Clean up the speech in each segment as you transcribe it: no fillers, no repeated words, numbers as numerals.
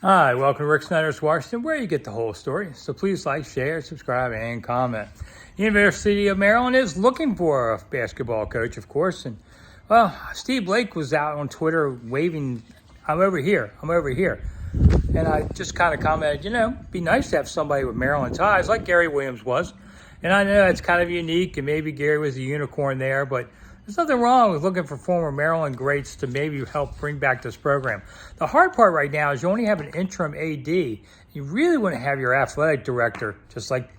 Hi, welcome to Rick Snider's Washington, where you get the whole story. So please like, share, subscribe, and comment. University of Maryland is looking for a basketball coach, of course. And, well, Steve Blake was out on Twitter waving, I'm over here, I'm over here. And I just kind of commented, it'd be nice to have somebody with Maryland ties, like Gary Williams was. And I know it's kind of unique, and maybe Gary was a unicorn there, but there's nothing wrong with looking for former Maryland greats to maybe help bring back this program. The hard part right now is you only have an interim AD. You really want to have your athletic director, just like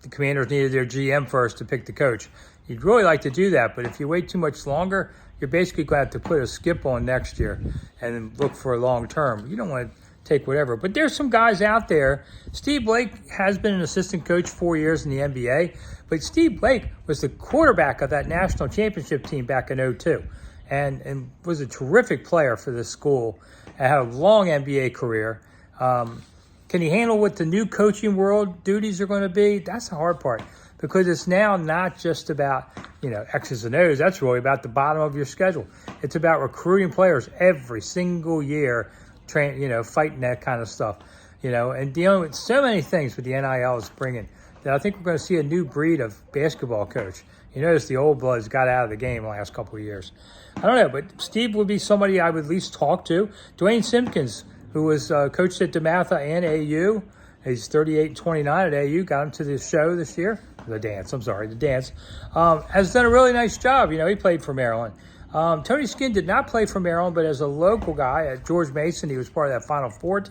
the Commanders needed their GM first to pick the coach. You'd really like to do that, but if you wait too much longer, you're basically going to have to put a skip on next year and then look for a long term. You don't want to take whatever. But there's some guys out there. Steve Blake has been an assistant coach 4 years in the NBA, but Steve Blake was the quarterback of that national championship team back in '02 and was a terrific player for this school and had a long NBA career. Can he handle what the new coaching world duties are going to be? That's the hard part, because it's now not just about, X's and O's. That's really about the bottom of your schedule. It's about recruiting players every single year, fighting that kind of stuff, and dealing with so many things with the NIL is bringing, that I think we're going to see a new breed of basketball coach. You notice the old bloods got out of the game the last couple of years. I don't know, but Steve would be somebody I would at least talk to. Dwayne Simpkins, who was coached at DeMatha and AU, he's 38-29 at AU, got him to the show this year. The dance, has done a really nice job. He played for Maryland. Tony Skinn did not play for Maryland, but as a local guy at George Mason, he was part of that Final Four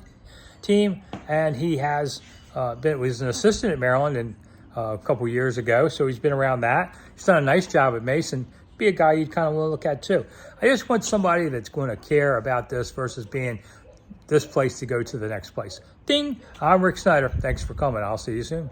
team, and he was an assistant at Maryland a couple years ago, so he's been around that. He's done a nice job at Mason. Be a guy you'd kind of want to look at too. I just want somebody that's going to care about this versus being this place to go to the next place. Ding! I'm Rick Snider. Thanks for coming. I'll see you soon.